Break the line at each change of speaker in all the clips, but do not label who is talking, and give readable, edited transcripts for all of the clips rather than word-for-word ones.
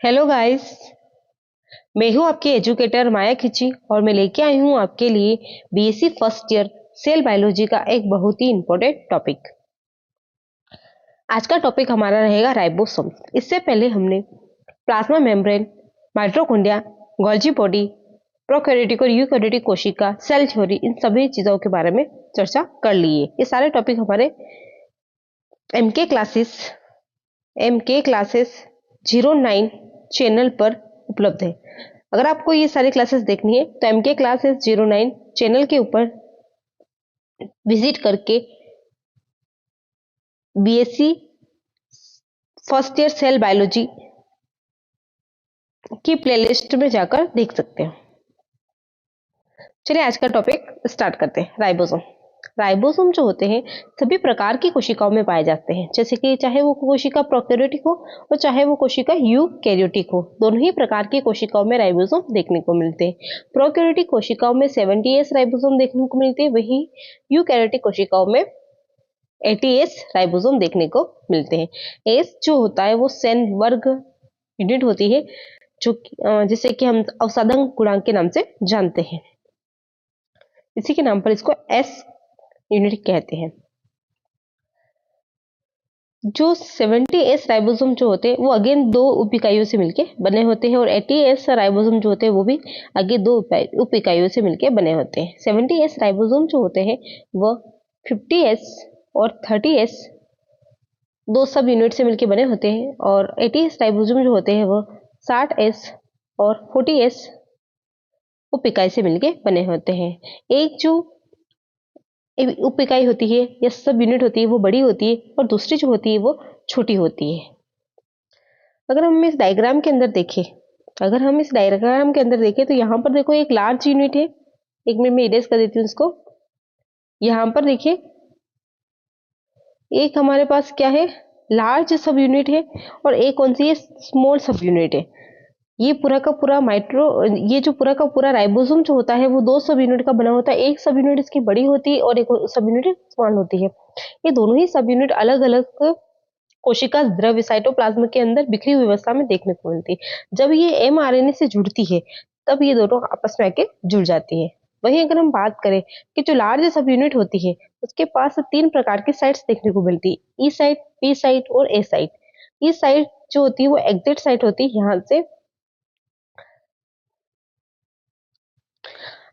Hello guys. मैं हूं आपकी एजुकेटर माया खिची और मैं लेके आई हूं आपके लिए BSc first year cell biology का एक बहुत ही इंपॉर्टेंट टॉपिक। आज का टॉपिक हमारा रहेगा राइबोसोम। इससे पहले हमने plasma membrane, mitochondria, Golgi body, prokaryotic और यूकैरियोटिक कोशिका, सेल थ्योरी, इन सभी चीजों के बारे में चर्चा कर ली है। ये सारे टॉपिक हमारे एमके क्लासेस 09 चैनल पर उपलब्ध है। अगर आपको ये सारी क्लासेस देखनी है तो एमके क्लासेस 09 चैनल के ऊपर विजिट करके BSc first year cell biology की प्लेलिस्ट में जाकर देख सकते हैं। चलिए आज का टॉपिक स्टार्ट करते हैं। राइबोसोम। राइबोसोम जो होते हैं सभी प्रकार की कोशिकाओं में पाए जाते हैं, जैसे कि चाहे वो कोशिका प्रोकैरियोटिक हो और चाहे वो कोशिका यूकैरियोटिक हो, दोनों ही प्रकार की कोशिकाओं में राइबोसोम देखने को मिलते हैं। प्रोकैरियोटिक कोशिकाओं में 70S राइबोसोम देखने को मिलते हैं, वहीं यूकैरियोटिक कोशिकाओं में 80S राइबोसोम देखने को मिलते हैं। एस जो होता है वो सेल वर्ग यूनिट होती है, जो जिसे कि हम अवसादन गुणांक के नाम से जानते हैं। इसी के नाम पर इसको एस यूनिट कहते हैं। जो 70S राइबोसोम जो होते हैं वो अगेन दो उप इकाइयों से मिलके बने होते हैं और 80S राइबोसोम जो होते हैं वो भी आगे दो उप इकाइयों से मिलके बने होते हैं। 70S राइबोसोम जो होते हैं वो 50S और 30S दो सब यूनिट से मिलके बने होते हैं और 80S राइबोसोम जो होते हैं वो 60S और 40S उप इकाई से मिलके बने होते हैं। एक जो उप इकाई होती है या सब यूनिट होती है वो बड़ी होती है और दूसरी जो होती है वो छोटी होती है। अगर हम इस डायग्राम के अंदर देखें तो यहाँ पर देखो एक लार्ज यूनिट है। एक मिनट में इरेज कर देती हूँ इसको। यहाँ पर देखिए एक हमारे पास क्या है, लार्ज सब यूनिट है और एक कौन सी है, स्मॉल सब यूनिट है। ये पूरा का पूरा राइबोसोम जो होता है वो दो सब यूनिट का बना होता है। एक सब यूनिट इसकी बड़ी होती है और एक सब यूनिट स्मॉल होती है। ये दोनों ही सब यूनिट अलग अलग कोशिका द्रव्य साइटोप्लाज्म के अंदर बिखरी हुई अवस्था में देखने को मिलती है। जब ये mRNA से जुड़ती है तब ये दोनों आपस में आके जुड़ जाती है। वहीं अगर हम बात करें कि जो लार्ज सब यूनिट होती है उसके पास तीन प्रकार की साइट्स देखने को मिलती है, ई साइट, पी साइट और ए साइट। ई साइट जो होती है वो एग्जिट साइट होती है, यहाँ से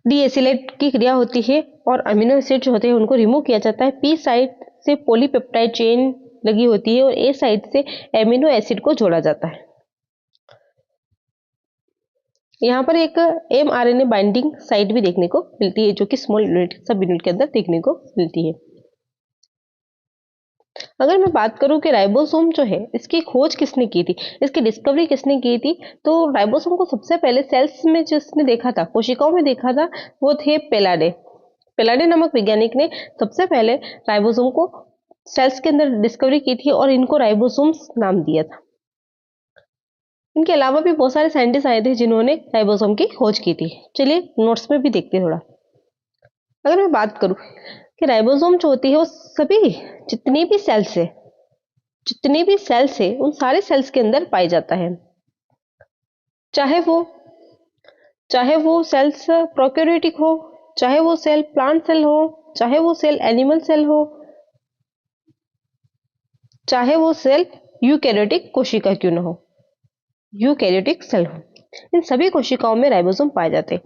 डीएसिलेट की क्रिया होती है और अमीनो एसिड जो होते हैं उनको रिमूव किया जाता है। पी साइट से पॉलीपेप्टाइड चेन लगी होती है और ए साइट से एमिनो एसिड को जोड़ा जाता है। यहाँ पर एक mRNA बाइंडिंग साइट भी देखने को मिलती है जो कि स्मॉल यूनिट सब यूनिट के अंदर देखने को मिलती है। अगर मैं बात करूं कि राइबोसोम जो है इसकी खोज किसने की थी, इसकी डिस्कवरी किसने की थी, तो राइबोसोम को सबसे पहले सेल्स में जिसने देखा था, कोशिकाओं में देखा था, वो थे पेलाडे। पेलाडे नामक वैज्ञानिक ने सबसे पहले राइबोसोम को सेल्स के अंदर डिस्कवरी की थी और इनको राइबोसोम्स नाम दिया था। इनके अलावा भी बहुत सारे साइंटिस्ट आए थे जिन्होंने राइबोसोम की खोज की थी। चलिए नोट्स में भी देखते हैं थोड़ा। अगर मैं बात करूं कि राइबोसोम जो होती है वो सभी जितने भी सेल्स है उन सारे सेल्स के अंदर पाया जाता है। चाहे वो सेल्स प्रोकैरियोटिक हो, चाहे वो सेल प्लांट सेल हो, चाहे वो सेल एनिमल सेल हो, चाहे वो सेल यूकैरियोटिक कोशिका क्यों न हो, यूकैरियोटिक सेल हो, इन सभी कोशिकाओं में राइबोसोम पाए जाते हैं।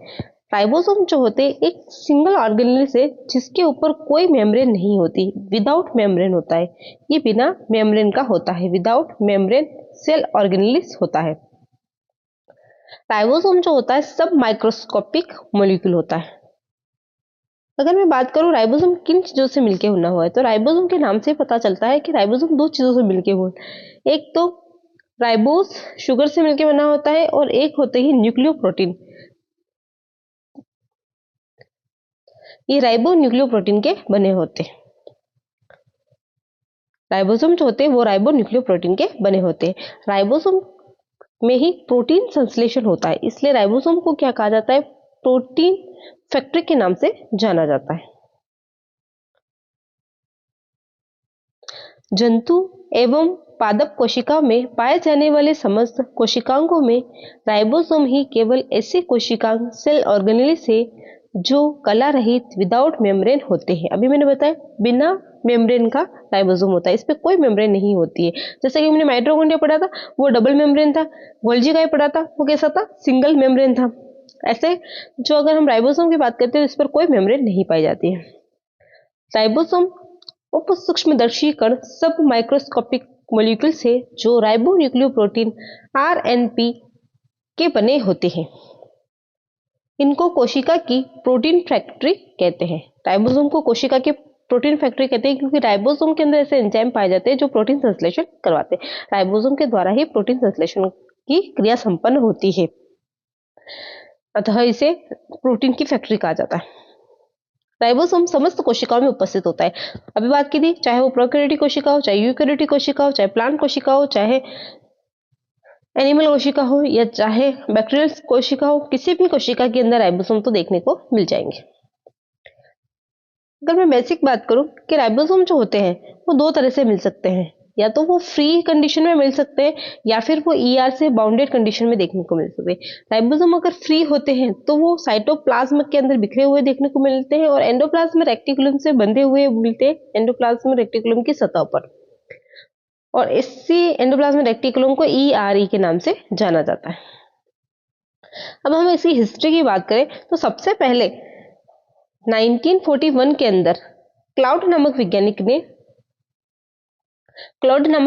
राइबोसोम जो होते हैं एक सिंगल ऑर्गेनेल से जिसके ऊपर कोई मेम्ब्रेन नहीं होती, विदाउट मेम्ब्रेन होता है। ये बिना मेम्ब्रेन का होता है, विदाउट मेम्ब्रेन सेल ऑर्गेनेलिस होता है। राइबोसोम जो होता है सब माइक्रोस्कोपिक मॉलिक्यूल होता है। अगर मैं बात करूं राइबोसोम किन चीजों से मिलके बना हुआ है, तो राइबोसोम के नाम से पता चलता है कि राइबोसोम दो चीजों से मिलके हुआ है। एक तो राइबोस शुगर से मिलके बना होता है और एक होते ही न्यूक्लियोप्रोटीन। ये राइबो न्यूक्लियोप्रोटीन के बने होते हैं। राइबोसोम जो होते हैं वो राइबो न्यूक्लियोप्रोटीन के बने होते हैं। राइबोसोम में ही प्रोटीन संश्लेषण होता है, इसलिए राइबोसोम को क्या कहा जाता है, प्रोटीन फैक्ट्री के नाम से जाना जाता है। जंतु एवं पादप कोशिका में पाए जाने वाले समस्त कोशिकांगों में राइबोसोम ही केवल ऐसे कोशिकांग सेल ऑर्गेनेल्स है जो कला रहित विदाउट मेम्ब्रेन होते हैं। अभी मैंने बताया बिना मेम्ब्रेन का राइबोसोम होता है, इस पे कोई मेम्ब्रेन नहीं होती है। जैसे कि हमने माइटोकॉन्ड्रिया पढ़ा था वो डबल मेम्ब्रेन था, गोल्जी काय पढ़ा था वो कैसा था, सिंगल मेम्ब्रेन था। ऐसे जो अगर हम राइबोसोम की बात करते हैं तो इस पर कोई मेम्ब्रेन नहीं पाई जाती है। राइबोसोम उप सूक्ष्मदर्शी कण सब माइक्रोस्कोपिक मॉलिक्यूल्स है जो राइबोन्यूक्लियोप्रोटीन आरएनपी के बने होते हैं। इनको कोशिका की प्रोटीन फैक्ट्री कहते हैं। राइबोसोम को कोशिका की प्रोटीन फैक्ट्री कहते हैं क्योंकि राइबोसोम के अंदर ऐसे एंजाइम पाए जाते हैं जो प्रोटीन संश्लेषण करवाते हैं। राइबोसोम के द्वारा ही प्रोटीन संश्लेषण की क्रिया संपन्न होती है, अतः इसे प्रोटीन की फैक्ट्री कहा जाता है। राइबोसोम समस्त कोशिकाओं में उपस्थित होता है। अभी बात की थी चाहे वो प्रोकैरियोटिक कोशिका हो, चाहे यूकैरियोटिक कोशिका हो, चाहे प्लांट कोशिका हो, चाहे एनिमल कोशिका हो या चाहे बैक्टीरियल कोशिका हो, किसी भी कोशिका के अंदर राइबोसोम तो देखने को मिल जाएंगे। अगर मैं बेसिक बात करूं कि राइबोसोम जो होते हैं वो दो तरह से मिल सकते हैं, या तो वो फ्री कंडीशन में मिल सकते हैं या फिर वो ईआर से बाउंडेड कंडीशन में देखने को मिल सकते हैं। राइबोसोम अगर फ्री होते हैं तो वो साइटोप्लाज्म के अंदर बिखरे हुए देखने को मिलते हैं और एंडोप्लाज्म रेक्टिकुलम से बंधे हुए मिलते हैं एंडोप्लाज्म रेक्टिकुलम की सतह पर, और इसी एंडोप्लाज्म रेक्टिकुलम को ईआरई के नाम से जाना जाता है। अब हम इसकी हिस्ट्री की बात करें तो सबसे पहले 1941 के अंदर क्लाउड नामक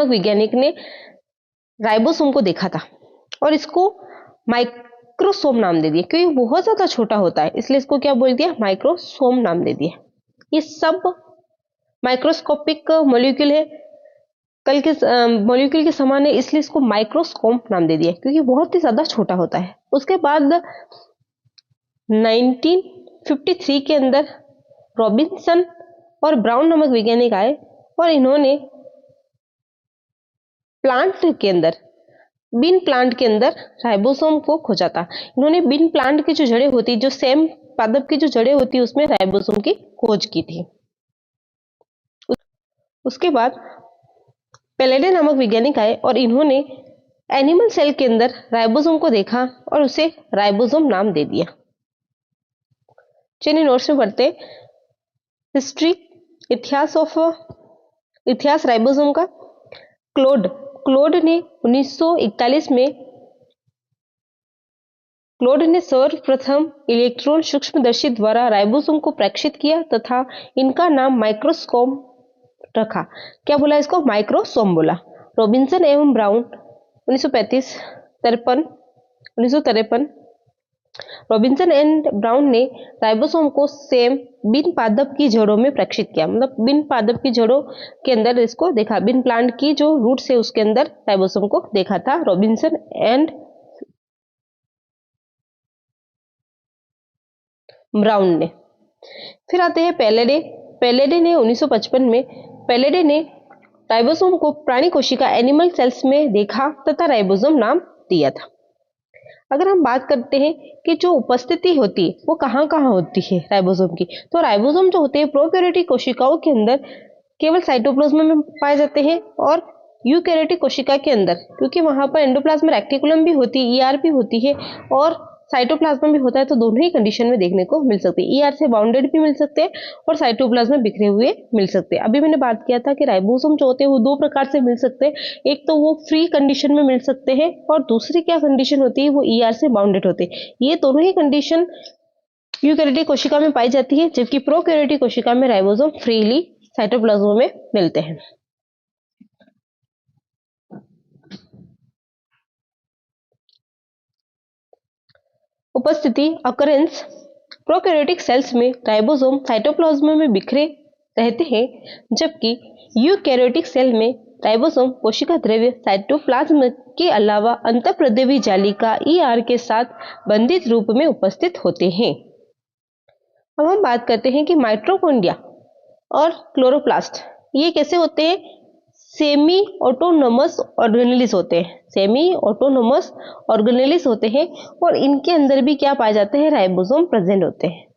वैज्ञानिक ने राइबोसोम को देखा था और इसको माइक्रोसोम नाम दे दिया क्योंकि बहुत ज्यादा छोटा होता है, इसलिए इसको क्या बोल दिया, माइक्रोसोम नाम दे दिया। ये सब माइक्रोस्कोपिक मॉलिक्यूल है, कल के मॉलिक्यूल के समान है, इसलिए इसको माइक्रोस्कोप नाम दे दिया क्योंकि बहुत ही ज्यादा छोटा होता है। उसके बाद 1953 के अंदर रॉबिन्सन और ब्राउन नामक वैज्ञानिक आए और इन्होंने बीन प्लांट के अंदर राइबोसोम को खोजा था। इन्होंने बीन प्लांट की जो जड़ें होती, जो सेम पादप की जो जड़ें होती उसमें राइबोसोम की खोज की थी। उसके बाद पेलेडे नामक वैज्ञानिक आए और इन्होंने एनिमल सेल के अंदर राइबोसोम को देखा और उसे राइबोसोम नाम दे दिया। चलिए नोट्स में पढ़ते हिस्ट्री, इतिहास राइबोसोम का। क्लोड ने 1941 में सर्वप्रथम इलेक्ट्रॉन सूक्ष्मदर्शी द्वारा राइबोसोम को प्रेक्षित किया तथा इनका नाम माइक्रोस्कोम रखा। क्या बोला इसको, माइक्रोसोम बोला। रॉबिन्सन एवं ब्राउन 1953 रॉबिन्सन एंड ब्राउन ने राइबोसोम को सेम बीन पादप की जड़ों में प्रेक्षित किया, मतलब बीन पादप की जड़ों के अंदर इसको देखा, बीन प्लांट की जो रूट्स है उसके अंदर राइबोसोम को देखा था रॉबिन्सन एंड ब्राउन ने। फिर आते हैं पेलेडे ने 1955 में पेलेडे ने राइबोसोम को प्राणी कोशिका एनिमल सेल्स में देखा तथा राइबोसोम नाम दिया था। अगर हम बात करते हैं कि जो उपस्थिति होती है वो कहाँ कहाँ होती है राइबोसोम की, तो राइबोसोम जो होते हैं प्रोकैरियोटिक कोशिकाओं के अंदर केवल साइटोप्लाज्म में पाए जाते हैं और यूकैरियोटिक कोशिका के अंदर, क्योंकि वहां पर एंडोप्लाज्म रेक्टिकुलम भी होती है, ईआर भी होती है और साइटोप्लाज्म भी होता है, तो दोनों ही कंडीशन में देखने को मिल सकते हैं। ईआर से बाउंडेड भी मिल सकते हैं और साइटोप्लाज्म में बिखरे हुए मिल सकते हैं। अभी मैंने बात किया था कि राइबोसोम जो होते हैं वो दो प्रकार से मिल सकते हैं, एक तो वो फ्री कंडीशन में मिल सकते हैं और दूसरी क्या कंडीशन होती है, वो ईआर से बाउंडेड होते हैं। ये दोनों ही कंडीशन यूकैरियोटिक कोशिका में पाई जाती है, जबकि प्रोकैरियोटिक कोशिका में राइबोसोम फ्रीली साइटोप्लाज्म में मिलते हैं। उपस्थिति अकरेंस, प्रोकैरियोटिक सेल्स में राइबोसोम साइटोप्लाज्म में बिखरे रहते हैं, जबकि यूकैरियोटिक सेल में राइबोसोम कोशिका द्रव्य साइटोप्लाज्म के अलावा अंतःप्रद्रवी जालिका ईआर के साथ बंधित रूप में उपस्थित होते हैं। अब हम बात करते हैं कि माइटोकॉन्ड्रिया और क्लोरोप्लास्ट ये कैसे होते हैं, सेमी ऑटोनोमस ऑर्गेनेल्स होते हैं और इनके अंदर भी क्या पाए जाते हैं, राइबोसोम प्रेजेंट होते हैं।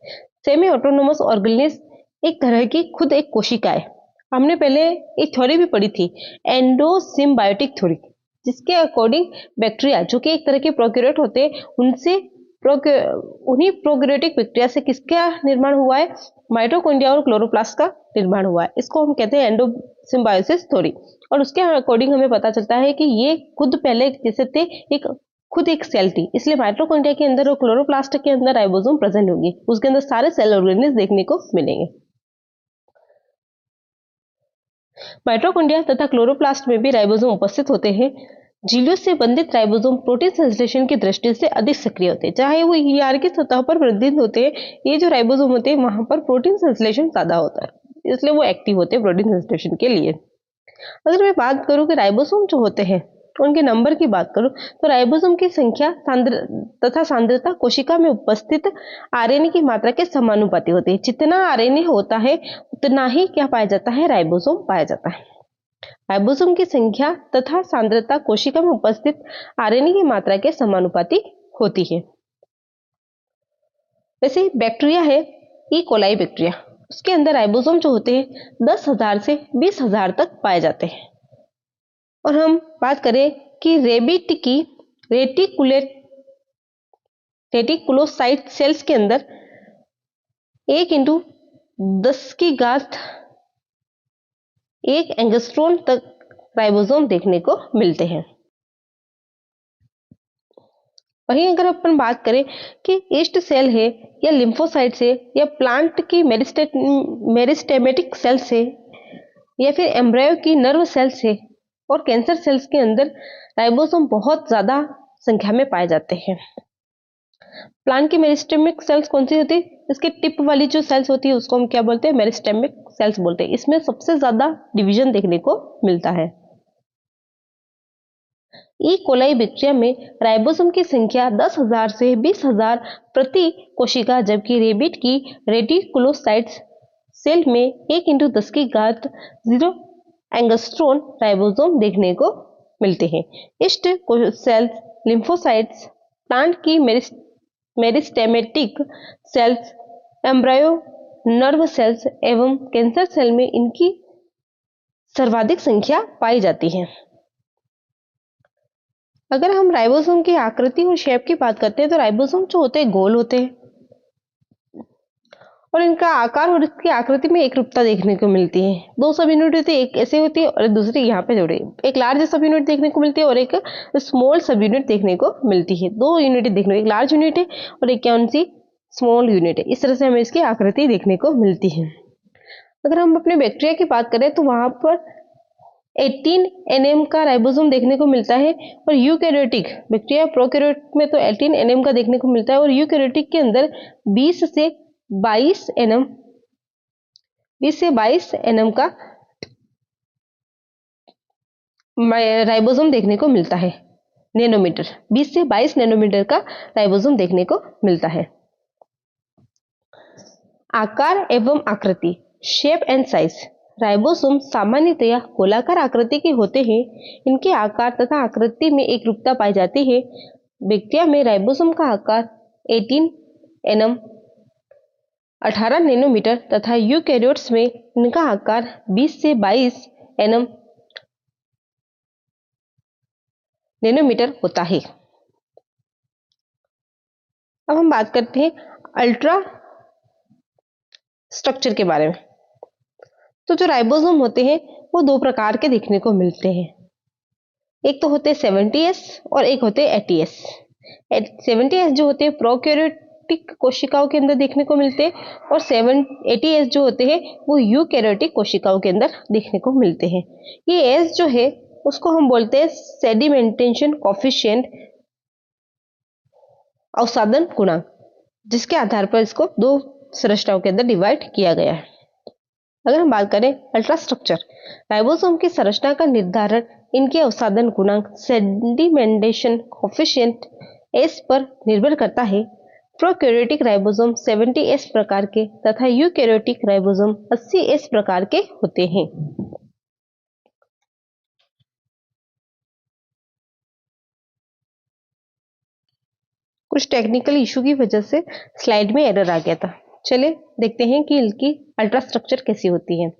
सेमी ऑटोनोमस ऑर्गेनेल्स एक तरह की खुद एक कोशिका है। हमने पहले एक थ्योरी भी पढ़ी थी, एंडोसिम्बायोटिक थ्योरी, जिसके अकॉर्डिंग बैक्टीरिया जो कि एक तरह के प्रोकैरियोट होते हैं, उनसे उन्हीं प्रोकैरियोटिक बैक्टीरिया से किसका निर्माण हुआ है, माइटोकॉन्ड्रिया और क्लोरोप्लास्ट का निर्माण हुआ है। इसको हम कहते हैं एंडोसिम्बायोसिस थ्योरी। और उसके अकॉर्डिंग हमें पता चलता है कि ये खुद पहले जैसे थे खुद एक सेल थी, इसलिए माइटोकॉन्ड्रिया के अंदर और क्लोरोप्लास्ट के अंदर राइबोसोम प्रेजेंट होगी, उसके अंदर सारे सेल ऑर्गेनेल्स देखने को मिलेंगे। माइटोकॉन्ड्रिया तथा क्लोरोप्लास्ट में भी राइबोसोम उपस्थित होते हैं। झिल्लियों से बंधित राइबोसोम प्रोटीन संश्लेषण की दृष्टि से अधिक सक्रिय होते हैं, चाहे वो ईआर की सतह पर वृद्धित होते हैं। ये जो राइबोसोम होते हैं वहां पर प्रोटीन संश्लेषण ज्यादा होता है, इसलिए वो एक्टिव होते हैं प्रोटीन संश्लेषण के लिए। अगर मैं बात करूं कि राइबोसोम जो होते हैं उनके नंबर की बात करूं, तो राइबोसोम की संख्या तथा सांद्रता कोशिका में उपस्थित आरएनए की मात्रा के समानुपाती होती है। जितना आरएनए होता है उतना ही क्या पाया जाता है, राइबोसोम पाया जाता है। राइबोसोम की संख्या तथा सांद्रता कोशिका में उपस्थित आरएनए की मात्रा के समानुपाती होती है। वैसे बैक्टीरिया है, ई कोलाई बैक्टीरिया, उसके अंदर राइबोसोम जो होते हैं 10,000 से 20,000 तक पाए जाते हैं। और हम बात करें कि रेबिट की रेटिकुलोसाइट सेल्स के अंदर 1 × 10⁻1 एंगस्ट्रॉन तक राइबोसोम देखने को मिलते हैं। वहीं अगर अपन बात करें कि ईस्ट सेल है या लिम्फोसाइट है या प्लांट की मेरिस्टेमेटिक सेल्स है या फिर एम्ब्रायो की नर्व सेल्स है और कैंसर सेल्स के अंदर राइबोसोम बहुत ज्यादा संख्या में पाए जाते हैं। प्लांट की मेरिस्टेमिक सेल्स कौन सी होती है, इसके टिप वाली जो सेल्स होती है उसको हम क्या बोलते हैं, मेरिस्टेमिक सेल्स बोलते हैं। इसमें सबसे ज्यादा डिवीजन देखने को मिलता है। ई कोलाई बैक्टीरिया में राइबोसोम की संख्या 10,000 से 20,000 प्रति कोशिका, जबकि रेबिट की रेटिकुलोसाइट्स सेल में 1 × 10⁻0 एंगस्ट्रॉन राइबोसोम देखने को मिलते हैं। ईस्ट सेल्स, लिम्फोसाइट्स, प्लांट की meristematic cells, embryo nerve cells एवं कैंसर सेल में इनकी सर्वाधिक संख्या पाई जाती है। अगर हम राइबोसोम की आकृति और शेप की बात करते हैं तो राइबोसोम जो होते हैं गोल होते हैं और इनका आकार और इसकी आकृति में एक रूपता देखने को मिलती है। 2 सब यूनिट होती है, एक ऐसे होती है और दूसरी यहाँ पे जोड़े, एक लार्ज सब यूनिट देखने को मिलती है और एक स्मॉल सब यूनिट देखने को मिलती है। 2 यूनिट देखने को, एक लार्ज यूनिट है और एक कौन सी, स्मॉल यूनिट है। इस तरह से हमें इसकी आकृति देखने को मिलती है। अगर हम अपने बैक्टीरिया की बात करें तो वहां पर 18 nm का राइबोसोम देखने को मिलता है और यूकैरियोटिक बैक्टीरिया, प्रोकैरियोट में तो 18 nm का देखने को मिलता है और यूकैरियोटिक के अंदर 20 से 22 nm का राइबोसोम देखने को मिलता है। नैनोमीटर, 20 से 22 नैनोमीटर का राइबोसोम देखने को मिलता है। आकार एवं आकृति, शेप एंड साइज। राइबोसोम सामान्यतया गोलाकार आकृति के होते हैं। इनके आकार तथा आकृति में एक रूपता पाई जाती है। बैक्टीरिया में राइबोसोम का आकार 18 nm 18 नैनोमीटर तथा यूकैरियोट्स में इनका आकार 20 से 22 nm नैनोमीटर होता है। अब हम बात करते हैं अल्ट्रा स्ट्रक्चर के बारे में। तो जो राइबोसोम होते हैं वो 2 प्रकार के देखने को मिलते हैं। एक तो होते हैं 70S और एक होते हैं 80S। 70S जो होते हैं प्रोकैरियोटिक कोशिकाओं के अंदर देखने को मिलते हैं और 80S जो होते हैं वो यूकैरियोटिक कोशिकाओं के अंदर देखने को मिलते हैं। ये एस जो है उसको हम बोलते हैं सेडिमेंटेशन कोफिशिएंट, अवसादन गुणांक, जिसके आधार पर इसको 2 संरचनाओं के अंदर डिवाइड किया गया है। अगर हम बात करें अल्ट्रा स्ट्रक्चर, राइबोसोम की संरचना का निर्धारण इनके अवसादन गुणांक सेडिमेंटेशन कोफिशिएंट एस पर निर्भर करता है। प्रोकैरियोटिक राइबोसोम 70S प्रकार के तथा यूकैरियोटिक राइबोसोम 80S प्रकार के होते हैं। कुछ टेक्निकल इशू की वजह से स्लाइड में एरर आ गया था। चलिए देखते हैं कि इनकी अल्ट्रा स्ट्रक्चर कैसी होती है।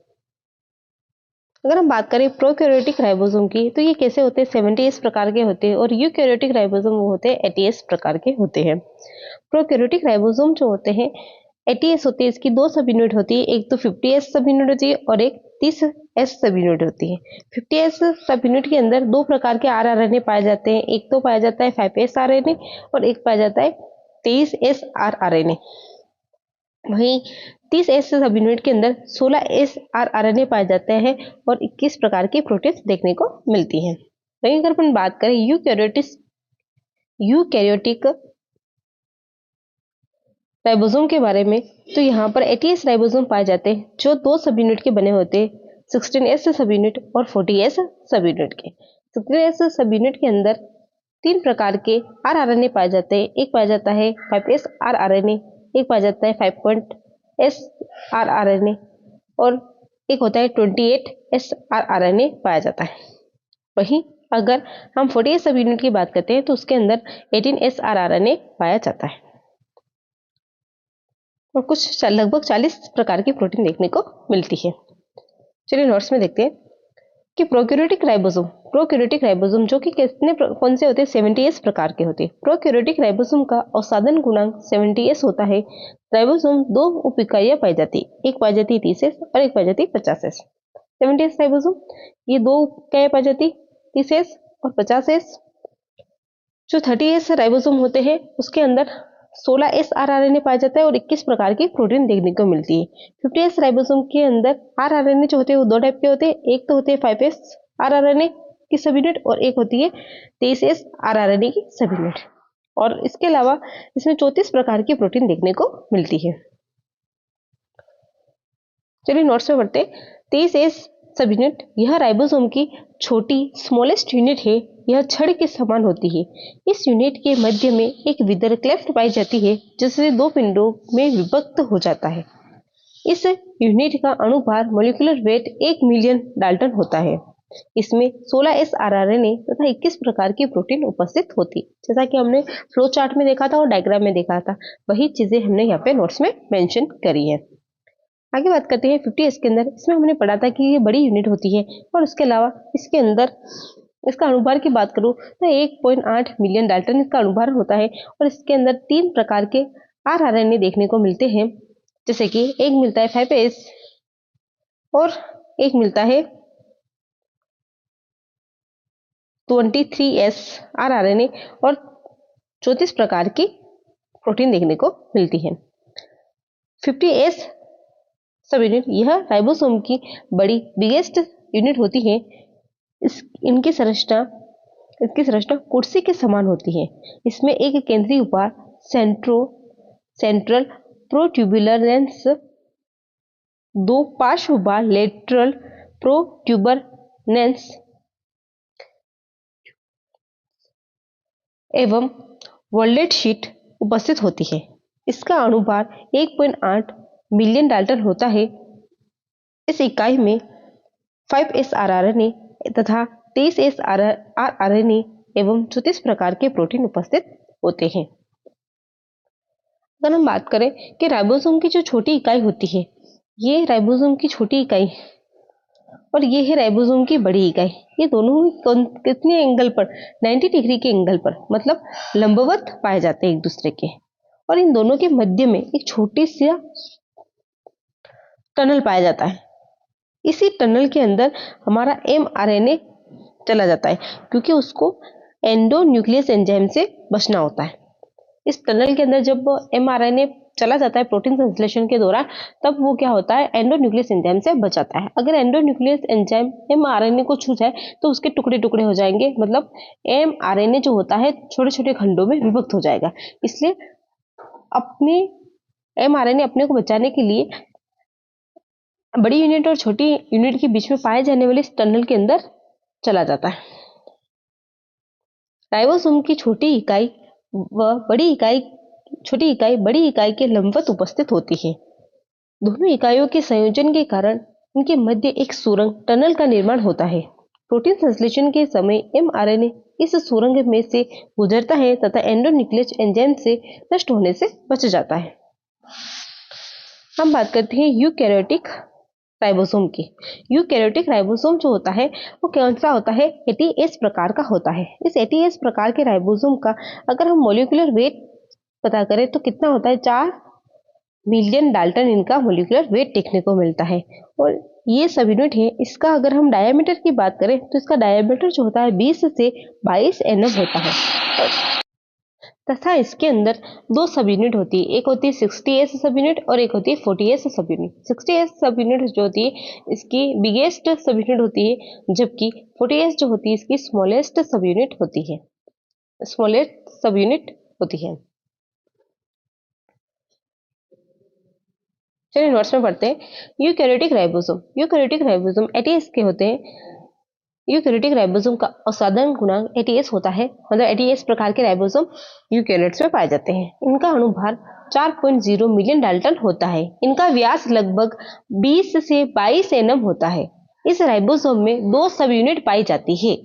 अगर हम बात करें प्रोकैरियोटिक राइबोसोम की, तो ये कैसे होते हैं? 70s प्रकार के होते हैं, और यूकैरियोटिक राइबोसोम वो होते हैं 80s प्रकार के होते हैं। प्रोकैरियोटिक राइबोसोम जो होते हैं 80s होते हैं, इसकी दो सब यूनिट होती है, एक तो 50s सब यूनिट होती है और एक 30s सब यूनिट होती है। 50s सब यूनिट के अंदर दो प्रकार के rRNA पाए जाते हैं, एक तो पाया जाता है 5s RNA और एक पाया जाता है 23s rRNA। वहीं 30s सब यूनिट के अंदर 16s rRNA पाए जाते हैं और 21 प्रकार की प्रोटीन्स देखने को मिलती हैं। वहीं अगर अपन बात करें यूकैरियोटिक राइबोसोम के बारे में, तो यहाँ पर 80s राइबोसोम पाए जाते हैं जो दो सब यूनिट के बने होते हैं, 16s सब यूनिट और 40s सब यूनिट के। 16s सब यूनिट के अंदर तीन प्रकार के rRNA पाए जाते हैं, एक पाया जाता है 5s rRNA, एक पाया जाता है 5s rRNA और एक होता है 28s rRNA पाया जाता है। वहीं अगर हम 40s सब यूनिट की बात करते हैं तो उसके अंदर 18s rRNA पाया जाता है और कुछ लगभग 40 प्रकार की प्रोटीन देखने को मिलती है। चलिए नोट्स में देखते हैं कि प्रोकैरियोटिक राइबोसोम जो कि कौन से होते हैं? 70s प्रकार के होते हैं। प्रोकैरियोटिक राइबोसोम का अवसादन गुणांक 70s होता है। राइबोसोम दो उप इकाइयां पाई जाती है, एक पाई जाती है 30s और एक पाई जाती है 50s। 70s राइबोसोम ये दो इकाइयां पाई जाती है, 30s और 50s। जो 30s राइबोसोम होते हैं उसके अंदर 16s rRNA पाया जाता है और 21 प्रकार की प्रोटीन देखने को मिलती है। 50s राइबोसोम के अंदर rRNA जो होते हैं वो दो टाइप के होते हैं, एक तो होते हैं 5s rRNA की सब यूनिट और एक होती है 23s rRNA की सब यूनिट। और इसके अलावा इसमें 34 प्रकार की प्रोटीन देखने को मिलती है। चलिए नोट्स में बढ़ते हैं। 23s सब यूनिट यह राइबोसोम की छोटी स्मॉलेस्ट यूनिट है। यह छड़ के समान होती है। इस यूनिट के मध्य में एक विदर क्लेफ्ट पाई जाती है जिससे दो पिंडों में विभक्त हो जाता है। इस यूनिट का अणुभार मॉलिक्यूलर वेट 1 मिलियन डाल्टन होता है। इसमें 16s rRNA तथा 21 प्रकार की प्रोटीन उपस्थित होती है। जैसा कि हमने फ्लो चार्ट में देखा था और डायग्राम में देखा था, वही चीजें हमने यहाँ पे नोट्स में मेंशन करी है। आगे बात करते हैं 50s के अंदर। इसमें हमने पढ़ा था कि ये बड़ी यूनिट होती है और उसके अलावा इसके अंदर इसका अणुभार की बात करूं तो 1.8 मिलियन डाल्टन इसका अणुभार होता है और इसके अंदर तीन प्रकार के rRNA देखने को मिलते हैं, जैसे कि एक मिलता है 5s और एक मिलता है 23s rRNA और 34 प्रकार की प्रोटीन देखने को मिलती है। 50s सब यूनिट यह राइबोसोम की बड़ी बिगेस्ट यूनिट होती है। इसकी संरचना कुर्सी के समान होती है। इसमें एक केंद्रीय उपार सेंट्रल प्रोट्यूबुलेंस, दो पार्श्व उपार लेटरल प्रोट्यूबरेंस एवं वॉलेट शीट उपस्थित होती है। इसका अणुभार 1.8 मिलियन डाल्टन होता है। इस इकाई में 5s rRNA तथा 23s rRNA एवं 34 प्रकार के प्रोटीन उपस्थित होते हैं। अगर हम बात करें कि राइबोसोम की जो छोटी इकाई होती है, ये राइबोसोम की छोटी इकाई और ये है राइबोसोम की बड़ी इकाई, ये दोनों कितने एंगल पर? 90 डिग्री के एंगल पर, मतलब लंबवत पाए जाते हैं एक दूसरे के। और इन दोनों के मध्य में एक छोटी सी टनल पाया जाता है। इसी टनल के अंदर हमारा mRNA चला जाता है क्योंकि उसको एंडोन्यूक्लियस एंजाइम से बचना होता है। इस टनल के अंदर जब mRNA चला जाता है प्रोटीन संश्लेषण के दौरान, तब वो क्या होता है? एंडोन्यूक्लियस एंजाइम से बच जाता है। अगर एंडोन्यूक्लियस एंजाइम mRNA को छू जाए तो उसके टुकड़े टुकड़े हो जाएंगे, मतलब mRNA जो होता है छोटे छोटे खंडों में विभक्त हो जाएगा। इसलिए अपने mRNA अपने को बचाने के लिए बड़ी यूनिट और छोटी यूनिट के बीच में पाए जाने वाले इस टनल के अंदर चला जाता है। राइबोसोम की छोटी इकाई बड़ी इकाई के लंबवत उपस्थित होती है। दोनों इकाइयों के संयोजन के कारण उनके मध्य एक सुरंग टनल का निर्माण होता है। प्रोटीन संश्लेषण के समय mRNA इस सुरंग में से गुजरता है तथा एंडोन्यूक्लियस एंजाइम से नष्ट होने से बच जाता है। हम बात करते हैं यूकैरियोटिक राइबोसोम की। यूकैरियोटिक राइबोसोम जो होता है वो कौन सा होता है, ATS प्रकार का होता है। इस ATS प्रकार के राइबोसोम का अगर हम मोलिकुलर वेट पता करें तो कितना होता है, 4 मिलियन डाल्टन इनका मोलिकुलर वेट देखने को मिलता है। और ये सब यूनिट है, इसका अगर हम डायमीटर की बात करें तो इसका डायमीटर जो होता है 20 से 22 nm होता है। तथा इसके अंदर 2 सब यूनिट होती है, एक होती है 60s सब यूनिट और एक होती है 40s सब यूनिट। 60s सब यूनिट जो होती है इसकी बिगेस्ट सब यूनिट होती है, जबकि 40s जो होती है इसकी स्मॉलेस्ट सब यूनिट होती है, स्मॉलेस्ट सब यूनिट होती है। चलिए नोट्स में पढ़ते हैं। Eukaryotic ribosome, eukaryotic ribosome ATS के होते हैं। यूकैरियोटिक राइबोसोम का असाधारण गुणांक ATS होता है, मतलब ATS प्रकार के राइबोसोम यूकैरियोट्स में पाए जाते हैं। इनका अणुभार 4.0 मिलियन डाल्टन होता है। इनका व्यास लगभग 20 से 22 nm होता है। इस राइबोसोम में 2 सब यूनिट पाई जाती है।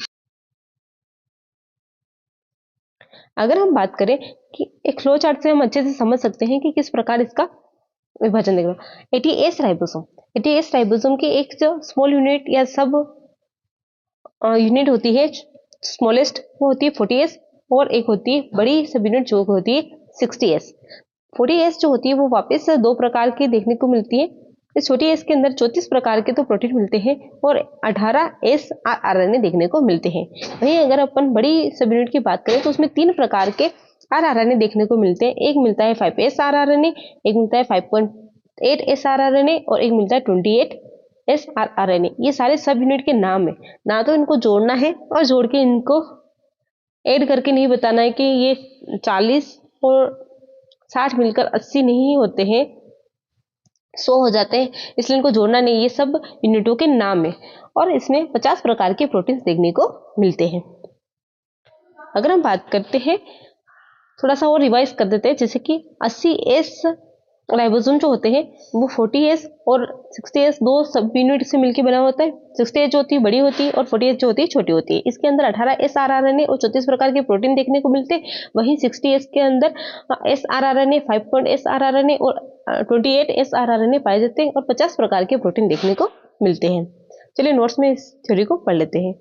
अगर हम बात करें कि एक फ्लो चार्ट से हम अच्छे से समझ सकते हैं कि किस प्रकार इसका विभाजन देख लो। ATS राइबोसोम, ATS राइबोसोम की एक जो स्मॉल यूनिट या सब यूनिट होती है स्मॉलेस्ट, वो होती है 40s, और एक होती है बड़ी सब यूनिट जो होती है 60s। 40s जो होती है वो वापस से 2 प्रकार की देखने को मिलती है। इस छोटी एस के अंदर 34 प्रकार के तो प्रोटीन मिलते हैं और 18 sRNA देखने को मिलते हैं। वहीं अगर अपन बड़ी सब यूनिट की बात करें तो उसमें 3 प्रकार के rRNA देखने को मिलते हैं। एक मिलता है 5sRNA, एक मिलता है 5.8 sRNA और एक मिलता है 28 sRNA। ये सारे सब यूनिट के नाम है, ना तो इनको जोड़ना है और जोड़ के इनको ऐड करके नहीं बताना है कि ये 40 और 60 मिलकर 80 नहीं होते हैं, 100 हो जाते हैं, इसलिए इनको जोड़ना नहीं। ये सब यूनिटों के नाम है और इसमें 50 प्रकार के प्रोटीन्स देखने को मिलते हैं। अगर हम बात करते हैं, थोड़ा सा और रिवाइज कर देते हैं, जैसे कि 80s राइबोसोम जो होते हैं वो 40s और 60s 2 सब यूनिट से मिलकर बना होता है। 60s जो होती है बड़ी होती है और 40s जो होती है छोटी होती है। इसके अंदर 18 sRNA और 34 प्रकार के प्रोटीन देखने को मिलते हैं। वहीं 60s के अंदर sRNA, 5 sRNA और 28 sRNA पाए जाते हैं और 50 प्रकार के प्रोटीन देखने को मिलते हैं। चलिए नोट्स में इस थ्योरी को पढ़ लेते हैं।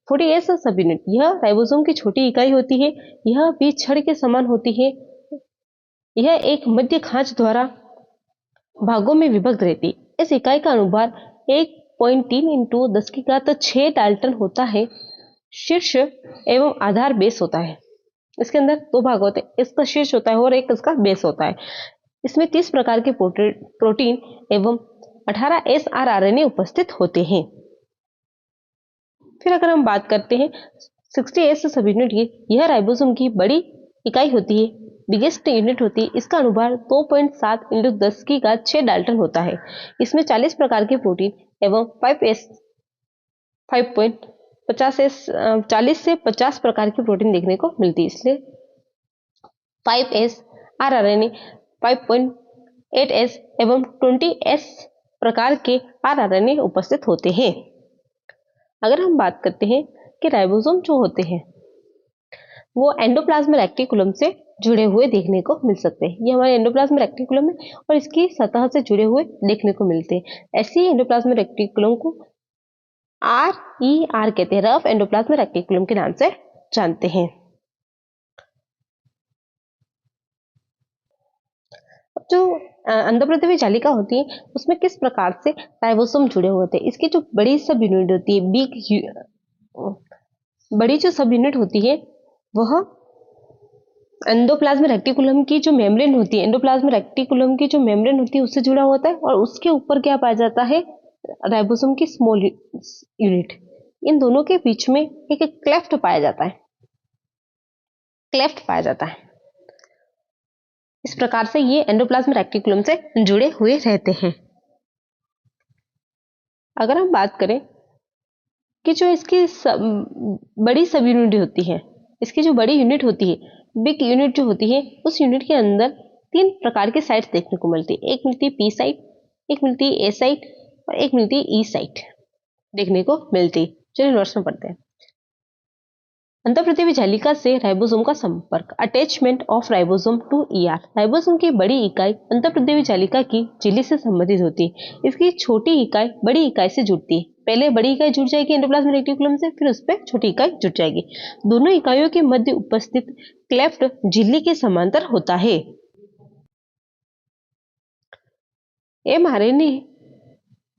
40s सब यूनिट, यह राइबोसोम की छोटी इकाई होती है। यह भी छड़ के समान होती है। यह एक मध्य खांच द्वारा भागों में विभक्त रहती है। इस इकाई का अनुभार 1.3 इंटू 10⁶ डाल्टन होता है। शीर्ष एवं आधार बेस होता है। इसके अंदर 2 भाग होते हैं, इसका शीर्ष होता है और एक इसका बेस होता है। इसमें 30 प्रकार के प्रोटीन एवं 18 sRNA उपस्थित होते हैं। फिर अगर हम बात करते हैं 60s सब यूनिट की, यह राइबोसोम की बड़ी इकाई होती है, बिगेस्ट यूनिट होती है। इसका अनुभार 2.7 इंटू 10⁶ डाल्टन होता है। इसमें 40 प्रकार के प्रोटीन एवं 40 से 50 प्रकार की प्रोटीन देखने को मिलती है। इसलिए 5s rRNA, 5.8s एवं 20s प्रकार के rRNA उपस्थित होते हैं। अगर हम बात करते हैं कि राइबोसोम जो होते हैं वो एंडोप्लाज्म रेटिकुलम से जुड़े हुए देखने को मिल सकते हैं। ये हमारे एंडोप्लाज्म रेटिकुलम है और इसकी सतह से जुड़े हुए देखने को मिलते हैं। ऐसे एंडोप्लाज्म रेटिकुलम को RER कहते हैं, रफ एंडोप्लाज्म रेटिकुलम के नाम से जानते हैं। जो अंडोप्रदेवी जालिका होती है उसमें किस प्रकार से राइबोसोम जुड़े हुए होते हैं। इसकी जो बड़ी सब यूनिट होती है, बड़ी जो सब यूनिट होती है वह एंडोप्लाज्म रेटिकुलम की जो मेम्ब्रेन होती है, एंडोप्लाज्म रेटिकुलम की जो मेम्ब्रेन होती है उससे जुड़ा होता है और उसके ऊपर क्या पाया जाता है, राइबोसोम की स्मॉल यूनिट। इन दोनों के बीच में एक क्लेफ्ट पाया जाता है, क्लेफ्ट पाया जाता है। इस प्रकार से ये एंडोप्लाज्म रेटिकुलम से जुड़े हुए रहते हैं। अगर हम बात करें कि जो इसकी बड़ी सब यूनिट होती है, इसकी जो बड़ी यूनिट होती है, बिग यूनिट जो होती है, उस यूनिट के अंदर 3 प्रकार के साइट्स देखने को मिलती है। एक मिलती है पी साइट, एक मिलती है ए साइट और एक मिलती है ई साइट देखने को मिलती है। चलिए नोट्स में पढ़ते हैं। अंतःप्रतिवी जालिका से राइबोसोम का संपर्क, attachment of ribosome to ER. Ribosome की बड़ी इकाई अंतःप्रतिवी जालिका की झिल्ली से संबंधित होती है। इसकी छोटी इकाई बड़ी इकाई से जुड़ती है। पहले बड़ी इकाई जुड़ जाएगी एंडोप्लाज्मिक रेटिकुलम से, फिर उस पर छोटी इकाई जुड़ जाएगी। दोनों इकाइयों के मध्य उपस्थित क्लेफ्ट झिल्ली के समांतर होता है। एमआरएनए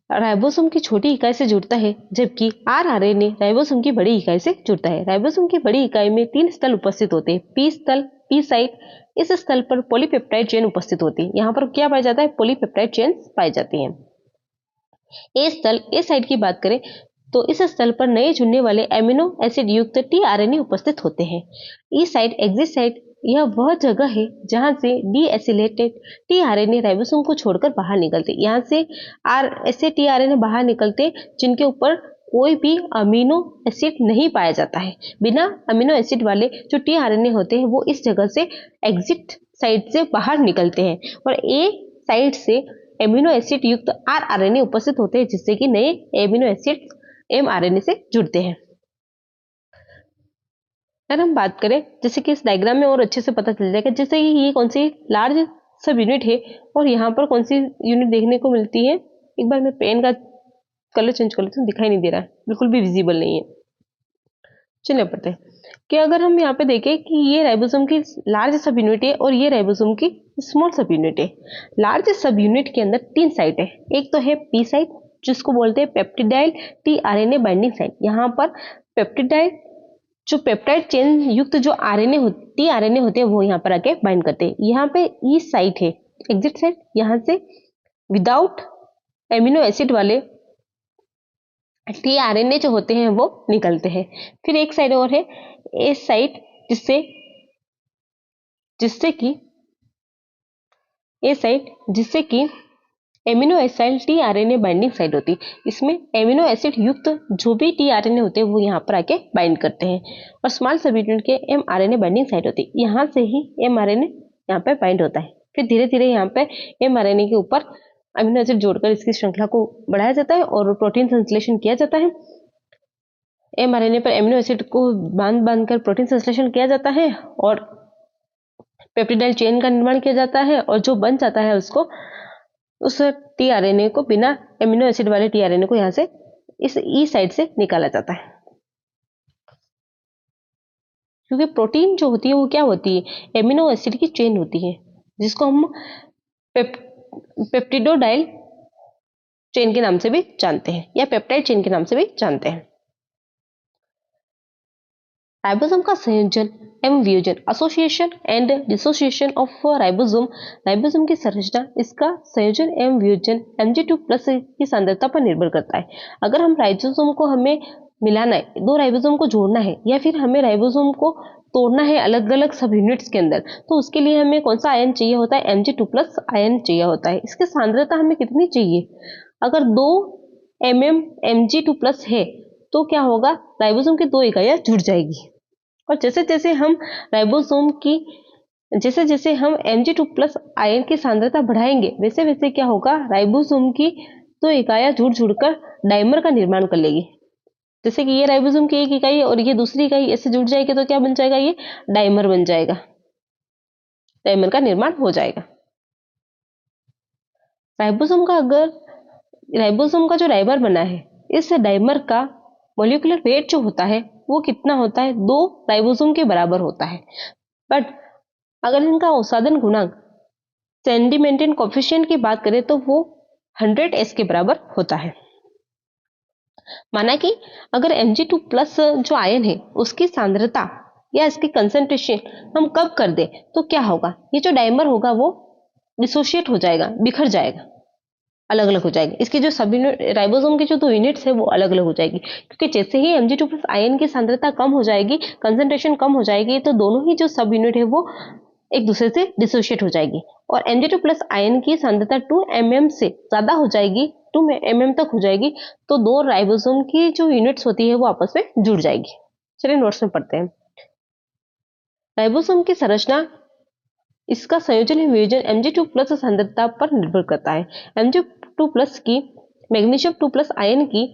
राइबोसोम की छोटी इकाई से जुड़ता है, जबकि आरआरएनए राइबोसोम की बड़ी इकाई से जुड़ता है। राइबोसोम की बड़ी इकाई में 3 स्थल उपस्थित होते हैं, पी स्थल, पी साइट। इस स्थल पर पॉलीपेप्टाइड चेन उपस्थित होती है। यहाँ पर क्या पाया जाता है? पॉलीपेप्टाइड चेन पाई जाती है। ए स्थल, ए साइट की बात करें तो इस स्थल पर नए जुड़ने वाले एमिनो एसिड युक्त टीआरएनए उपस्थित होते हैं। ई साइट, एग्जिट साइट, यह वह जगह है जहां से डीएसिलेटेड टीआरएनए राइबोसोम को छोड़कर बाहर निकलते। यहाँ से ऐसे टीआरएनए बाहर निकलते जिनके ऊपर कोई भी अमीनो एसिड नहीं पाया जाता है। बिना अमीनो एसिड वाले जो टीआरएनए होते हैं वो इस जगह से एग्जिट साइट से बाहर निकलते हैं और ए साइट से एमिनो एसिड युक्त आरआरएनए उपस्थित होते हैं, जिससे कि नए एमिनो एसिड एमआरएनए से जुड़ते हैं। अगर हम बात करें, जैसे कि इस डायग्राम में और अच्छे से पता चल जाएगा, जैसे कि ये कौन सी लार्ज सब यूनिट है और यहाँ पर कौन सी यूनिट देखने को मिलती है। एक बार मैं पेन का कलर चेंज कर लेती हूँ, दिखाई नहीं दे रहा है, बिल्कुल भी विजिबल नहीं है। चलिए पढ़ते हैं कि अगर हम यहाँ पे देखें कि ये राइबोसोम की लार्ज सब यूनिट है और ये राइबोसोम की स्मॉल सब यूनिट है। लार्ज सब यूनिट के अंदर 3 साइट है। एक तो है पी साइट, जिसको बोलते हैं पेप्टिडाइल टीआरएनए बाइंडिंग साइट। यहाँ पर पेप्टिडाइल जो पेप्टाइड चेन युक्त जो टीआरएनए होते हैं वो यहाँ पर आके बाइंड करते हैं। यहाँ पे ई साइट है, एग्जिट साइट। यहाँ से विदाउट एमिनो एसिड वाले टीआरएनए जो होते हैं वो निकलते हैं। फिर एक साइड और है ए साइट, जिससे कि amino acid tRNA binding site होती है। इसमें एमिनो एसिड युक्त जो भी टीआरएनए होते हैं वो यहाँ पर आके बाइंड करते हैं। और स्मॉल सब यूनिट के एमआरएनए बाइंडिंग साइट होती है। यहाँ से ही एमआरएनए यहाँ पे बाइंड होता है। फिर धीरे धीरे यहाँ पे एमआरएनए के ऊपर अमीनो एसिड जोड़कर इसकी श्रृंखला को बढ़ाया जाता है और प्रोटीन संश्लेषण किया जाता है। एमआरएनए पर एमिनो एसिड को बांध कर प्रोटीन संश्लेषण किया जाता है और पेप्टिडाइल चेन का निर्माण किया जाता है और जो बन जाता है उसको, उस टीआरएनए को, बिना एमिनो एसिड वाले टीआरएनए को यहाँ से इस ई साइड से निकाला जाता है। क्योंकि प्रोटीन जो होती है वो क्या होती है? एमिनो एसिड की चेन होती है, जिसको हम पेप्टिडोडाइल चेन के नाम से भी जानते हैं या पेप्टाइड चेन के नाम से भी जानते हैं। राइबोसोम का संयोजन एवं वियोजन, association and dissociation of ribosome. Ribosome की संरचना, इसका संयोजन एवं वियोजन Mg2+ की सांद्रता पर निर्भर करता है। अगर हम राइबोसोम को हमें मिलाना है, 2 राइबोसोम को जोड़ना है या फिर हमें राइबोसोम को तोड़ना है अलग अलग सब यूनिट्स के अंदर, तो उसके लिए हमें कौन सा आयन चाहिए होता है? Mg2+ आयन चाहिए होता है। इसकी सांद्रता हमें कितनी चाहिए? अगर 2 Mg2+ है तो क्या होगा? राइबोसोम की 2 इकाइयां जुड़ जाएगी। और जैसे जैसे हम Mg2+ आयन की सांद्रता बढ़ाएंगे, वैसे वैसे क्या होगा? राइबोसोम की 2 इकाइयां जुड़कर डाइमर का निर्माण कर लेगी। जैसे कि ये राइबोसोम की एक इकाई और ये दूसरी इकाई ऐसे जुड़ जाएगी तो क्या बन जाएगा? ये डाइमर बन जाएगा, डाइमर का निर्माण हो जाएगा। राइबोसोम का जो डाइमर बना है, इस डाइमर का मोलिकुलर वेट जो होता है वो कितना होता है? 2 राइबोसोम के बराबर होता है। बट अगर इनका उत्सादन गुणांक, सेंडिमेंटन कोफिशिएंट की बात करें तो वो 100s के बराबर होता है। माना कि अगर Mg2+ जो आयन है उसकी सांद्रता या इसकी कंसंट्रेशन हम कब कर दे तो क्या होगा? ये जो डाइमर होगा वो डिसोशिएट हो जाएगा, बिखर जाएगा, अलग अलग हो जाएगी। इसकी जो सब राइबोसोम की जो 2 यूनिट्स है वो अलग अलग हो जाएगी, क्योंकि जैसे ही Mg2+ आयन की सांद्रता कम हो जाएगी, कंसंट्रेशन कम हो जाएगी, तो दोनों ही जो सब यूनिट है वो एक दूसरे से डिसोशिएट हो जाएगी और Mg2+ आयन की सांद्रता 2 mm से ज्यादा हो जाएगी, 2 mm तक हो जाएगी, तो 2 राइबोसोम की जो यूनिट्स होती है वो आपस में जुड़ जाएगी। चलिए नोट्स में पढ़ते हैं। राइबोसोम की संरचना, इसका संयोजन एवं वियोजन Mg2+ सांद्रता पर निर्भर करता है। Mg2+ की मैग्नीशियम 2+ आयन की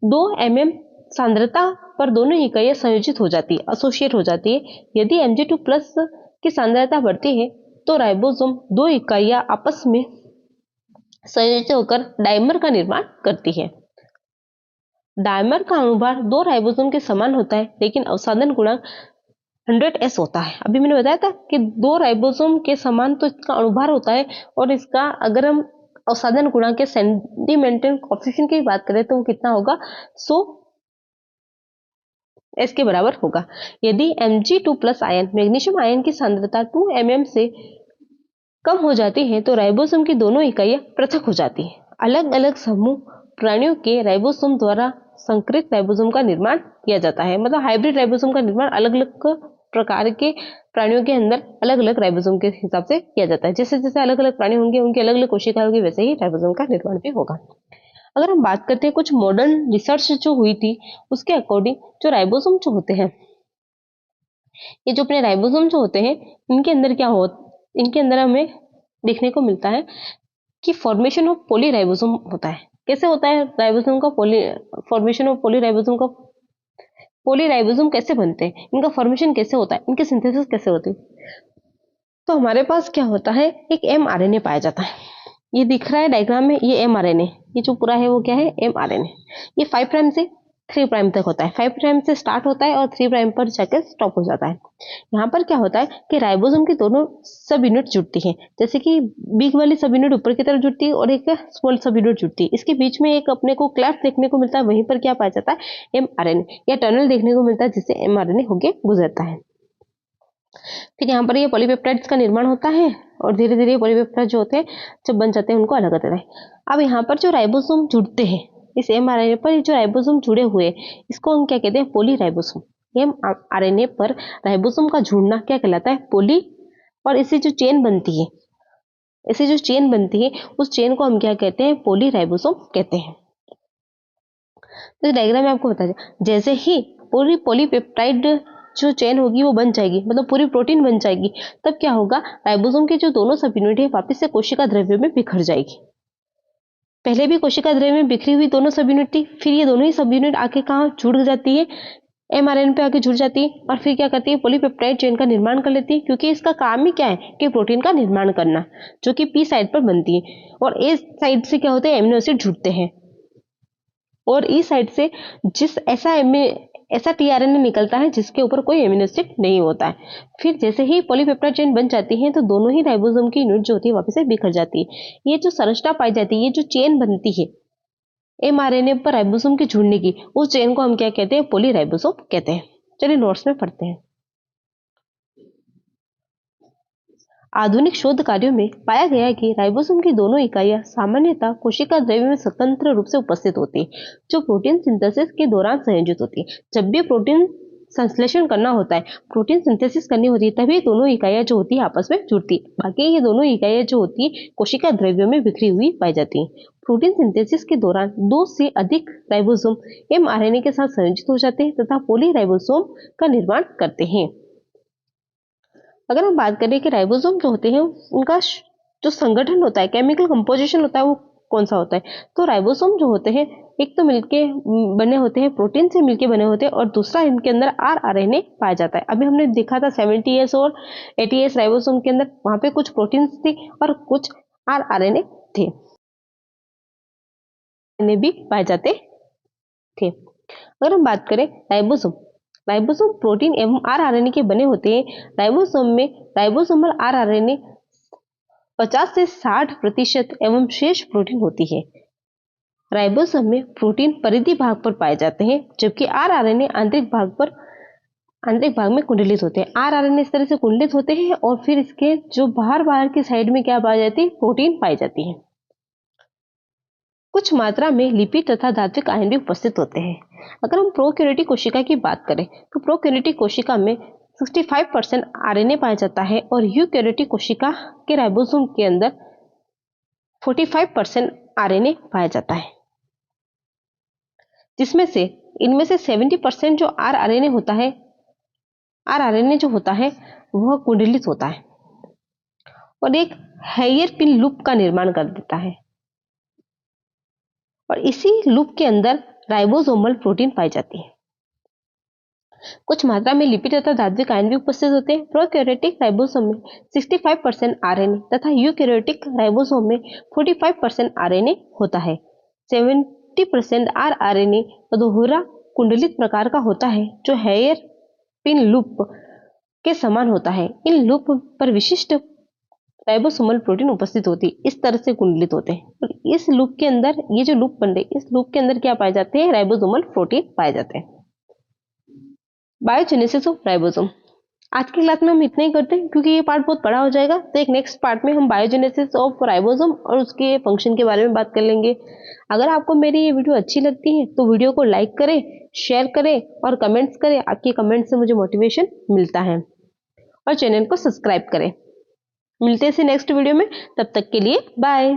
2 mm सांद्रता पर दोनों इकाइयां संयोजित हो जाती है, एसोसिएट हो जाती है। यदि Mg2+ की सांद्रता बढ़ती है तो राइबोसोम दो इकाइयां आपस में संयोजित होकर डाइमर का निर्माण करती है। डाइमर का अणुभार दो राइबोसोम के समान होता है, लेकिन अवसादन गुणांक 100s होता है। अभी मैंने बताया था कि दो राइबोसोम के समान तो इसका अणुभार होता है, और इसका अगर हम अवसादन गुणांक के सेंटीमेंटल कोएफिशिएंट की बात करें तो वो कितना होगा, 100s के बराबर होगा। यदि Mg2+ आयन मैग्नीशियम आयन की सांद्रता 2 mm से कम हो जाती है तो राइबोसोम की दोनों इकाइयां पृथक हो जाती है। अलग अलग समूह प्राणियों के राइबोसोम द्वारा संकरित राइबोसोम का निर्माण किया जाता है। मतलब हाइब्रिड राइबोसोम का निर्माण अलग अलग प्रकार के प्राणियों के अंदर अलग अलग राइबोसोम के हिसाब से किया जाता है। जैसे जैसे अलग अलग प्राणी होंगे उनकी अलग अलग कोशिकाएं होगी, वैसे ही राइबोसोम का निर्माण भी होगा। अगर हम बात करते हैं कुछ मॉडर्न रिसर्च जो हुई थी, उसके अकॉर्डिंग जो राइबोसोम जो होते हैं, ये जो अपने राइबोसोम जो होते हैं, इनके अंदर क्या हो, इनके अंदर हमें देखने को मिलता है कि फॉर्मेशन ऑफ पॉलीराइबोसोम होता है। कैसे होता है राइबोसोम का फॉर्मेशन ऑफ पॉलीराइबोसोम का, पॉलीराइबोसोम कैसे बनते हैं, इनका फॉर्मेशन कैसे होता है, इनकी सिंथेसिस कैसे होती है। तो हमारे पास क्या होता है, एक mRNA पाया जाता है। ये दिख रहा है डायग्राम में, ये mRNA, ये जो पूरा है वो क्या है, mRNA। ये 5 प्राइम से 3 प्राइम तक होता है। 5 प्राइम से स्टार्ट होता है और 3 प्राइम पर जाकर स्टॉप हो जाता है। यहाँ पर क्या होता है कि राइबोसोम की दोनों सब यूनिट जुड़ती हैं। जैसे कि बिग वाली सब यूनिट ऊपर की तरफ जुड़ती है और एक स्मॉल सब यूनिट जुड़ती है। इसके बीच में एक अपने को क्लेफ्ट देखने को मिलता है, वहीं पर क्या पाया जाता है, mRNA या टनल देखने को मिलता है, जिससे mRNA होके गुजरता है। फिर यहाँ पर ये पॉलीपेप्टाइड्स का निर्माण होता है और धीरे धीरे पॉलीपेप्टाइड जो होते हैं जब बन जाते हैं उनको अलग करते हैं। अब यहाँ पर जो राइबोसोम जुड़ते हैं, इस mRNA पर जो राइबोसोम जुड़े हुए हैं, इसको हम क्या कहते हैं, पॉलीराइबोसोम। mRNA पर राइबोसोम का जुड़ना क्या कहलाता है, पॉली। और इससे जो चेन बनती है, इससे जो चेन बनती है उस चेन को हम क्या कहते हैं, पॉलीराइबोसोम कहते हैं। तो डायग्राम में आपको बता दें, जैसे ही पूरी पॉलीपेप्टाइड जो चेन होगी वो बन जाएगी, मतलब पूरी प्रोटीन बन जाएगी, तब क्या होगा, राइबोसोम के जो दोनों सब यूनिट है वापस से कोशिका द्रव्य में बिखर जाएगी। पहले भी कोशिका द्रव्य में बिखरी हुई दोनों सब यूनिट थी, फिर ये दोनों ही सब यूनिट आके कहाँ जुड़ जाती है, mRNA पे आके जुड़ जाती है और फिर क्या करती है, पॉलीपेप्टाइड चेन का निर्माण कर लेती है। क्योंकि इसका काम ही क्या है कि प्रोटीन का निर्माण करना, जो कि पी साइड पर बनती है, और ए साइड से क्या होते हैं, एमिनो एसिड जुड़ते हैं, और ई साइड से जिस ऐसा टीआरएनए निकलता है जिसके ऊपर कोई एमिनो एसिड नहीं होता है। फिर जैसे ही पॉलीपेप्टाइड चेन बन जाती है तो दोनों ही राइबोसोम की यूनिट जो होती है वापस से बिखर जाती है। ये जो संरचना पाई जाती है, ये जो चेन बनती है mRNA पर राइबोसोम के जुड़ने की, उस चेन को हम क्या कहते हैं, पॉलीराइबोसोम कहते हैं। चलिए नोट्स में पढ़ते हैं। आधुनिक शोध कार्यों में पाया गया है कि राइबोसोम की दोनों इकाइयां सामान्यतः कोशिका द्रव्य में स्वतंत्र रूप से उपस्थित होती है, जो प्रोटीन सिंथेसिस के दौरान संयोजित होती है। जब भी प्रोटीन संश्लेषण करना होता है, प्रोटीन सिंथेसिस करनी होती है, तभी दोनों इकाइयां जो होती है आपस में जुड़ती है। बाकी ये दोनों इकाइयां जो होती है कोशिका द्रव्य में बिखरी हुई पाई जाती है। प्रोटीन सिंथेसिस के दौरान 2 से अधिक राइबोसोम mRNA के साथ संयोजित हो जाते हैं तथा पॉलीराइबोसोम का निर्माण करते हैं। अगर हम बात करें कि राइबोसोम जो होते हैं उनका जो संगठन होता है, केमिकल कंपोजिशन होता है, वो कौन सा होता है, तो राइबोसोम जो होते हैं एक तो मिलके बने होते हैं, प्रोटीन से मिलके बने होते हैं, और दूसरा इनके अंदर RNA पाया जाता है। अभी हमने देखा था 70s और 80s राइबोसोम के अंदर, वहां पे कुछ प्रोटीन्स थी और कुछ RNA थे, भी पाए जाते थे। अगर हम बात करें राइबोसोम, राइबोसोम प्रोटीन एवं RNA के बने होते हैं। राइबोसोम में राइबोसोमल RNA 50 से 60% एवं शेष प्रोटीन होती है। राइबोसोम में प्रोटीन परिधि भाग पर पाए जाते हैं, जबकि RNA आंतरिक भाग में कुंडलित होते हैं। RNA इस तरह से कुंडलित होते हैं और फिर इसके जो बाहर की साइड में क्या पाई जाती है, प्रोटीन पाई जाती है। कुछ मात्रा में लिपिड तथा धात्विक आयन भी उपस्थित होते हैं। अगर हम प्रोकैरियोटिक कोशिका की बात करें तो प्रोकैरियोटिक कोशिका में 65% RNA पाया जाता है और यूकैरियोटिक कोशिका के राइबोसोम के अंदर 45% RNA पाया जाता है, जिसमें से इनमें से 70% जो RNA होता है, RNA जो होता है वह कुंडलित होता है और एक हेयर पिन लूप का निर्माण कर देता है, और इसी लूप के अंदर राइबोसोमल प्रोटीन पाई जाती है। कुछ मात्रा में लिपिड तथा धात्विक आयन भी उपस्थित होते हैं। प्रोकैरियोटिक राइबोसोम में 65% आरएनए तथा यूकैरियोटिक राइबोसोम में 45% आरएनए होता है। 70% आरआरएनए दोहरा कुंडलित प्रकार का होता है जो हेयर पिन लूप के समान होता है। इन लूप पर विशिष्ट राइबोसोमल प्रोटीन उपस्थित होती है, इस तरह से कुंडलित होते हैं। और इस लूप के अंदर ये जो लूप बन रहे, इस लूप के अंदर क्या पाए जाते हैं? राइबोसोमल प्रोटीन पाए जाते हैं। Biogenesis of ribosome. आज की क्लास में हम इतना ही करते हैं क्योंकि ये पार्ट बहुत बड़ा हो जाएगा, तो एक नेक्स्ट पार्ट में हम बायोजेनेसिस ऑफ राइबोसोम और उसके फंक्शन के बारे में बात कर लेंगे। अगर आपको मेरी ये वीडियो अच्छी लगती है तो वीडियो को लाइक करें, शेयर करें और कमेंट्स करें। आपके कमेंट से मुझे मोटिवेशन मिलता है। और चैनल को सब्सक्राइब करें। मिलते हैं नेक्स्ट वीडियो में, तब तक के लिए बाय।